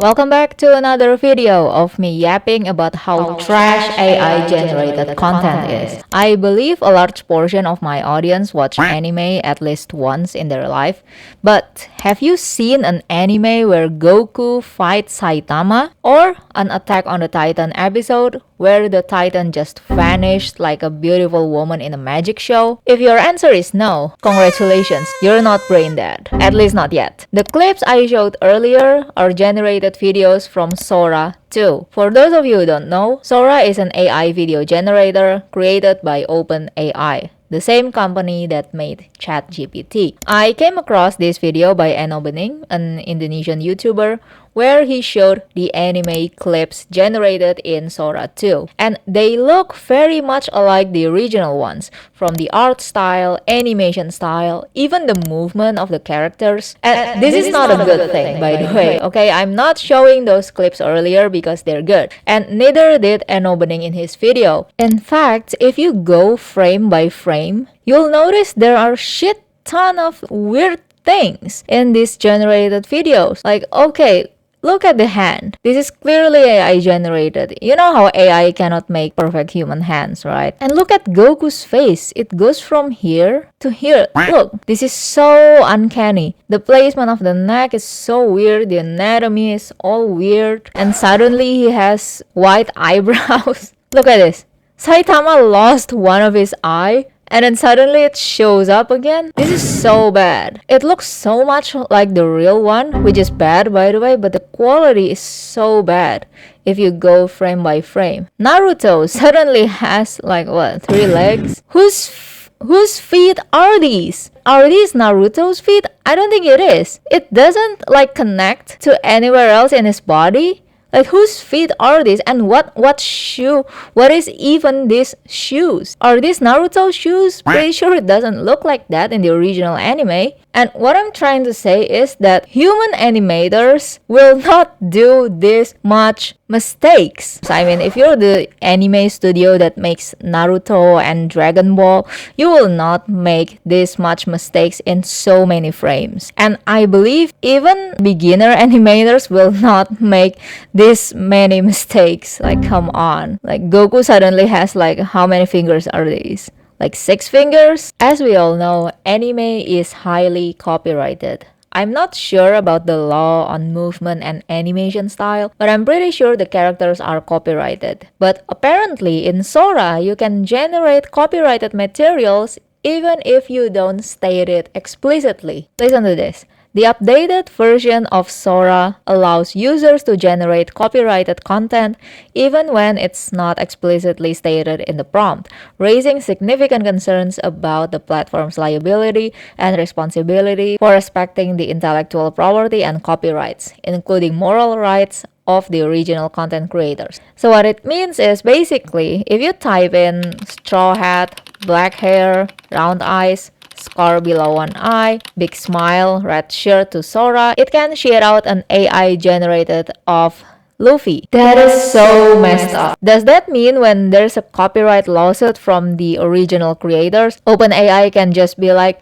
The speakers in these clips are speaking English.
Welcome back to another video of me yapping about how trash AI generated content is. I believe a large portion of my audience watch anime at least once in their life, but have you seen an anime where Goku fights Saitama or an Attack on the Titan episode where the Titan just vanished like a beautiful woman in a magic show? If your answer is no, congratulations, you're not brain dead. At least not yet. The clips I showed earlier are generated videos from Sora 2. For those of you who don't know, Sora is an AI video generator created by OpenAI, the same company that made ChatGPT. I came across this video by Eno Bening, an Indonesian YouTuber, where he showed the anime clips generated in Sora 2. And they look very much alike the original ones, from the art style, animation style, even the movement of the characters. And this is not a good thing, by the way. Okay, I'm not showing those clips earlier because they're good. And neither did Eno Bening in his video. In fact, if you go frame by frame, you'll notice there are shit ton of weird things in these generated videos. Like, okay, look at the hand. This is clearly AI generated. You know how AI cannot make perfect human hands, right? And look at Goku's face. It goes from here to here. Look, this is so uncanny. The placement of the neck is so weird. The anatomy is all weird. And suddenly he has white eyebrows. Look at this. Saitama lost one of his eye, and then suddenly it shows up again. This is so bad. It looks so much like the real one, which is bad by the way, but the quality is so bad if you go frame by frame. Naruto suddenly has like what, 3 legs? Whose feet are these? Are these Naruto's feet? I don't think it is. It doesn't like connect to anywhere else in his body. Like, whose feet are these? And what shoe? What is even these shoes? Are these Naruto shoes? Pretty sure it doesn't look like that in the original anime. And what I'm trying to say is that human animators will not do this much mistakes. So, I mean, if you're the anime studio that makes Naruto and Dragon Ball, you will not make this much mistakes in so many frames. And I believe even beginner animators will not make this many mistakes. Like, come on. Like, Goku suddenly has like, how many fingers are these? Like 6 fingers? As we all know, anime is highly copyrighted. I'm not sure about the law on movement and animation style, but I'm pretty sure the characters are copyrighted. But apparently in Sora, you can generate copyrighted materials even if you don't state it explicitly. Listen to this. The updated version of Sora allows users to generate copyrighted content even when it's not explicitly stated in the prompt, raising significant concerns about the platform's liability and responsibility for respecting the intellectual property and copyrights, including moral rights of the original content creators. So what it means is basically, if you type in straw hat, black hair, round eyes, scar below one eye, big smile, red shirt to Sora, it can share out an AI generated of Luffy. That is so messed up. Does that mean when there's a copyright lawsuit from the original creators, OpenAI can just be like,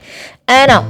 no,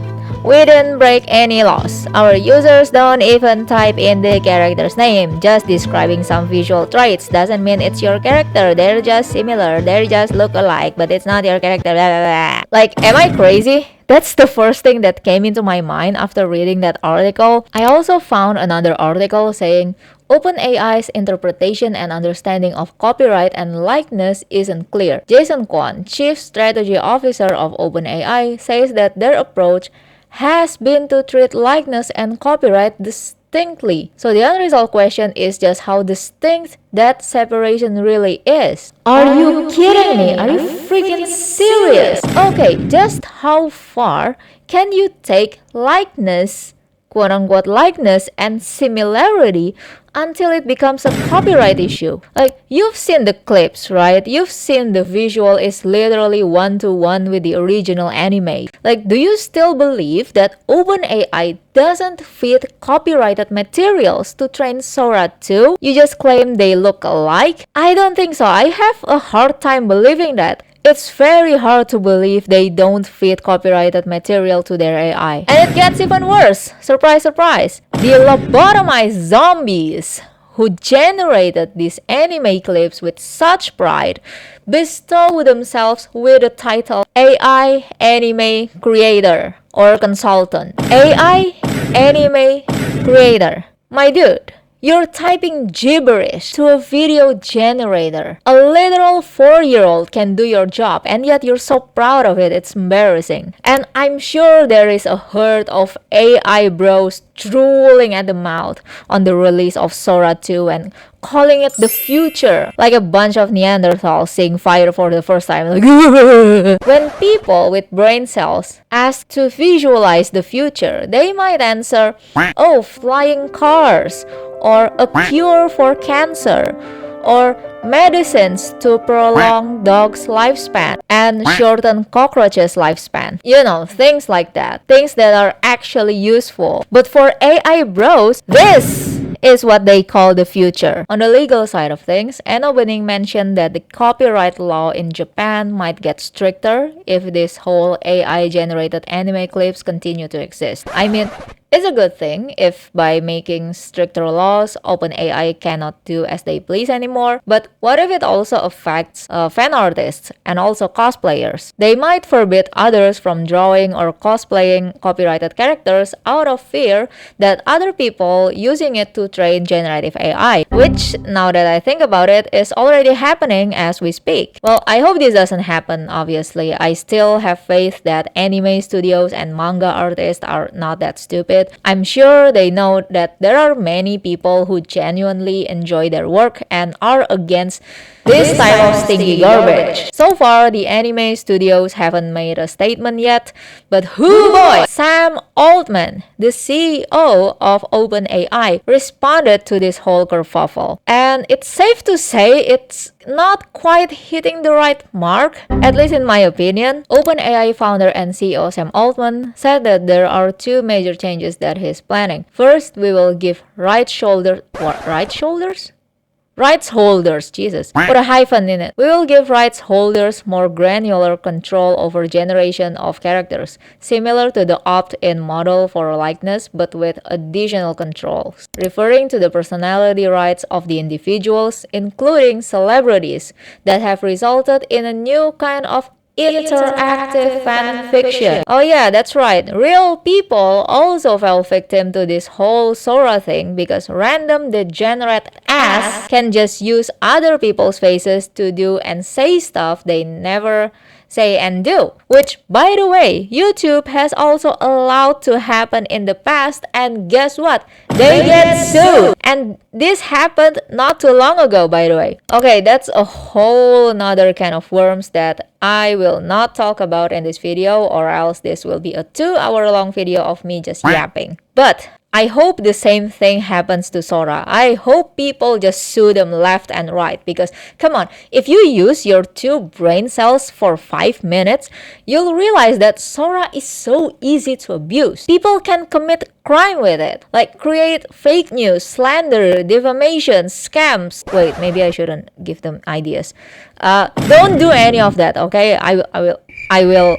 we didn't break any laws. Our users don't even type in the character's name. Just describing some visual traits doesn't mean it's your character. They're just similar. They just look alike, but it's not your character. Blah, blah, blah. Like, am I crazy? That's the first thing that came into my mind after reading that article. I also found another article saying OpenAI's interpretation and understanding of copyright and likeness isn't clear. Jason Kwon, Chief Strategy Officer of OpenAI, says that their approach has been to treat likeness and copyright distinctly. So the unresolved question is just how distinct that separation really is. Are you kidding me? Are you freaking serious? Okay, just how far can you take likeness, quote-unquote likeness, and similarity until it becomes a copyright issue? Like, you've seen the clips, right? You've seen the visual is literally one-to-one with the original anime. Like, do you still believe that OpenAI doesn't fit copyrighted materials to train Sora 2? You just claim they look alike? I don't think so. I have a hard time believing that. it's very hard to believe they don't feed copyrighted material to their AI. And it gets even worse. Surprise, surprise. The lobotomized zombies who generated these anime clips with such pride bestow themselves with the title AI Anime Creator or Consultant. AI Anime Creator. My dude, you're typing gibberish to a video generator. A literal 4-year-old can do your job, and yet you're so proud of it, it's embarrassing. And I'm sure there is a herd of AI bros drooling at the mouth on the release of Sora 2 and calling it the future, like a bunch of Neanderthals seeing fire for the first time. Like, when people with brain cells ask to visualize the future, they might answer, oh, flying cars, or a cure for cancer, or medicines to prolong dogs' lifespan and shorten cockroaches' lifespan. You know, things like that. Things that are actually useful. But for AI bros, this is what they call the future. On the legal side of things, Enno Bening mentioned that the copyright law in Japan might get stricter if this whole AI-generated anime clips continue to exist. I mean, it's a good thing if by making stricter laws, OpenAI cannot do as they please anymore. But what if it also affects fan artists and also cosplayers? They might forbid others from drawing or cosplaying copyrighted characters out of fear that other people using it to train generative AI, which, now that I think about it, is already happening as we speak. Well, I hope this doesn't happen, obviously. I still have faith that anime studios and manga artists are not that stupid. I'm sure they know that there are many people who genuinely enjoy their work and are against this type of stinky garbage. So far, the anime studios haven't made a statement yet, but hoo boy! Sam Altman, the CEO of OpenAI, responded to this whole kerfuffle. And it's safe to say it's not quite hitting the right mark, at least in my opinion. OpenAI founder and CEO Sam Altman said that there are two major changes that he's planning. First, we will give rights holders, Jesus, put a hyphen in it. We will give rights holders more granular control over generation of characters, similar to the opt-in model for likeness, but with additional controls, referring to the personality rights of the individuals, including celebrities, that have resulted in a new kind of interactive fan fiction. Oh yeah, that's right. Real people also fell victim to this whole Sora thing because random degenerate ass can just use other people's faces to do and say stuff they never say and do, which, by the way, YouTube has also allowed to happen in the past, and guess what? They get sued! And this happened not too long ago, by the way. Okay, that's a whole nother can of worms that I will not talk about in this video, or else this will be a 2-hour-long video of me just yapping. But I hope the same thing happens to Sora. I hope people just sue them left and right because, come on, if you use your 2 brain cells for 5 minutes, you'll realize that Sora is so easy to abuse. People can commit crime with it, like create fake news, slander, defamation, scams. Wait, maybe I shouldn't give them ideas. Don't do any of that, okay? I will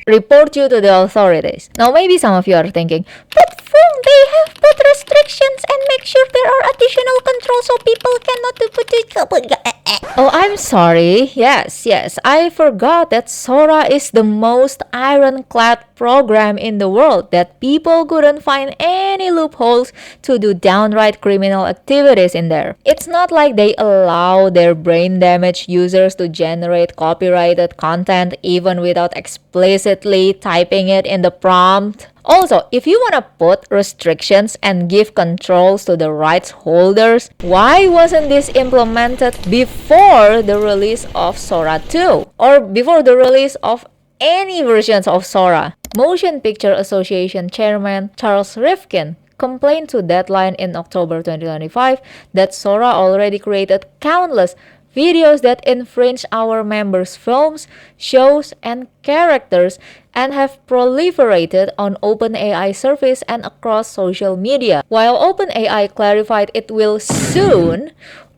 report you to the authorities. Now, maybe some of you are thinking, but Fung, they have put restrictions and make sure there are additional controls so people cannot do. Oh, I'm sorry. Yes, I forgot that Sora is the most ironclad program in the world, that people couldn't find any loopholes to do downright criminal activities in there. It's not like they allow their brain damaged users to generate copyrighted content even without explicitly typing it in the prompt. Also, if you want to put restrictions and give controls to the rights holders, why wasn't this implemented before the release of Sora 2? Or before the release of any versions of Sora? Motion Picture Association Chairman Charles Rifkin complained to Deadline in October 2025 that Sora already created countless videos that infringe our members' films, shows, and characters and have proliferated on OpenAI service and across social media. While OpenAI clarified it will soon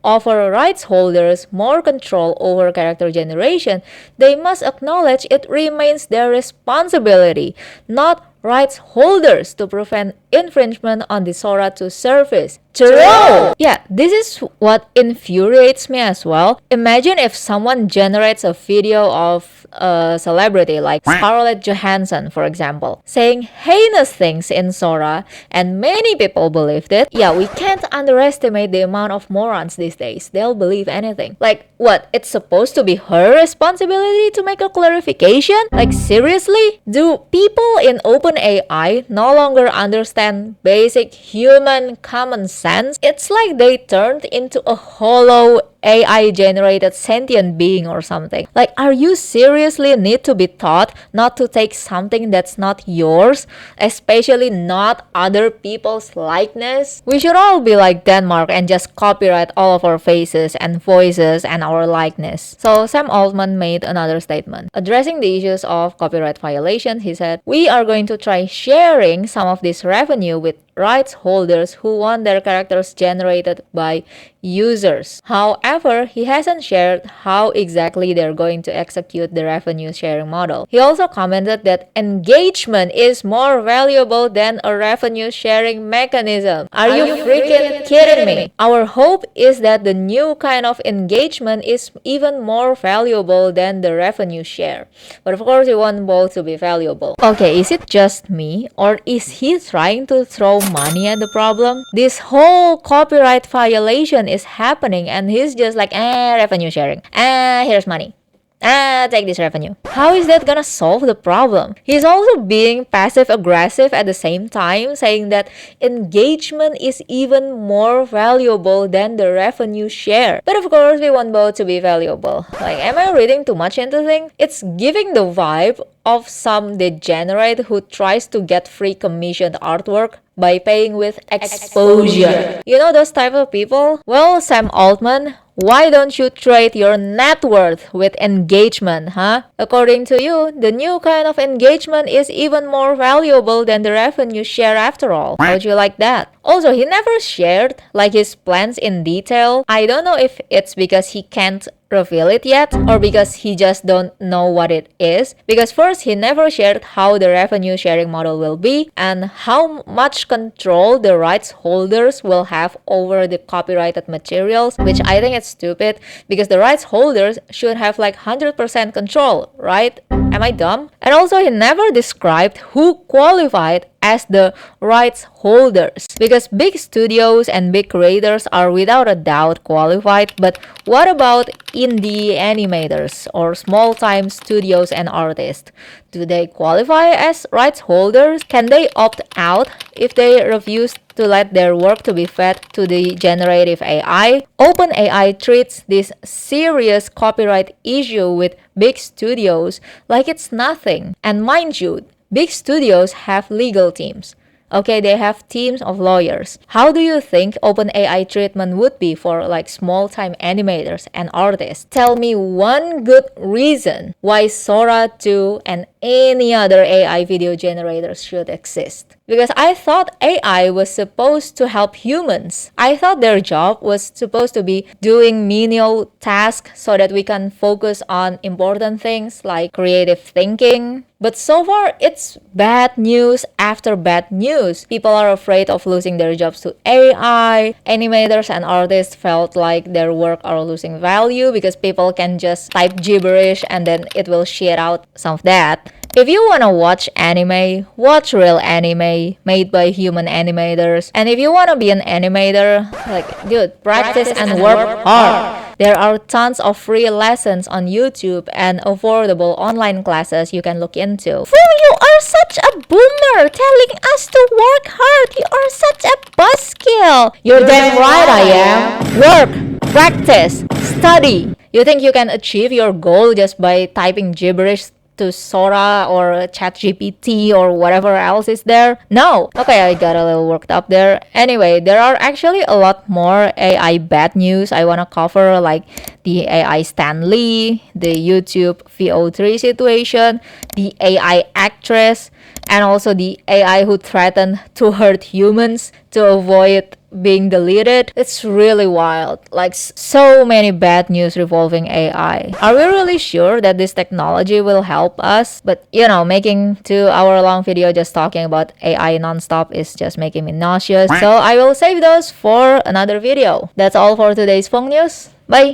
offer rights holders more control over character generation, they must acknowledge it remains their responsibility, not rights holders, to prevent infringement on the Sora 2 service. True! Yeah, this is what infuriates me as well. Imagine if someone generates a video of a celebrity like Scarlett Johansson, for example, saying heinous things in Sora, and many people believed it. Yeah, we can't underestimate the amount of morons these days. They'll believe anything. Like, what? It's supposed to be her responsibility to make a clarification? Like, seriously? Do people in OpenAI no longer understand basic human common sense? It's like they turned into a hollow AI-generated sentient being or something. Like, are you seriously need to be taught not to take something that's not yours, especially not other people's likeness? We should all be like Denmark and just copyright all of our faces and voices and our likeness. So Sam Altman made another statement. Addressing the issues of copyright violations, he said, "We are going to try sharing some of this revenue with rights holders who want their characters generated by users." However, he hasn't shared how exactly they're going to execute the revenue sharing model. He also commented that engagement is more valuable than a revenue sharing mechanism. Are you freaking kidding me? Our hope is that the new kind of engagement is even more valuable than the revenue share. But of course, we want both to be valuable. Okay, is it just me, or is he trying to throw money at the problem? This whole copyright violation is happening and he's just like, revenue sharing. Here's money. Take this revenue. How is that gonna solve the problem? He's also being passive aggressive at the same time, saying that engagement is even more valuable than the revenue share. But of course, we want both to be valuable. Like, am I reading too much into things? It's giving the vibe of some degenerate who tries to get free commissioned artwork by paying with exposure. You know those type of people? Well, Sam Altman, why don't you trade your net worth with engagement, huh? According to you, the new kind of engagement is even more valuable than the revenue share after all. How'd you like that? Also, he never shared like his plans in detail. I don't know if it's because he can't reveal it yet or because he just don't know what it is, because first he never shared how the revenue sharing model will be and how much control the rights holders will have over the copyrighted materials, which I think it's stupid because the rights holders should have like 100% control, right? Am I dumb? And also, he never described who qualified as the rights holders, because big studios and big creators are without a doubt qualified, but what about indie animators or small-time studios and artists? Do they qualify as rights holders? Can they opt out if they refuse to let their work to be fed to the generative AI? OpenAI treats this serious copyright issue with big studios like it's nothing. And mind you, big studios have legal teams. Okay, they have teams of lawyers. How do you think OpenAI treatment would be for like small-time animators and artists? Tell me one good reason why Sora 2 and any other AI video generators should exist. Because I thought AI was supposed to help humans. I thought their job was supposed to be doing menial tasks so that we can focus on important things like creative thinking. But so far, it's bad news after bad news. People are afraid of losing their jobs to AI. Animators and artists felt like their work are losing value because people can just type gibberish and then it will shit out some of that. If you wanna watch anime, watch real anime made by human animators. And if you wanna be an animator, like, dude, practice and work hard. There are tons of free lessons on YouTube and affordable online classes you can look into. Fool, you are such a boomer telling us to work hard. You are such a buzzkill. You're damn right I am. Work, practice, study. You think you can achieve your goal just by typing gibberish to Sora or ChatGPT or whatever else is there? No. Okay, I got a little worked up there. Anyway, there are actually a lot more AI bad news I want to cover, like the AI Stan Lee, the YouTube VO3 situation, the AI actress, and also the AI who threatened to hurt humans, to avoid being deleted. It's really wild. Like so many bad news revolving AI. Are we really sure that this technology will help us? But making 2 hour long video just talking about AI nonstop is just making me nauseous. So I will save those for another video. That's all for today's Fong News. Bye!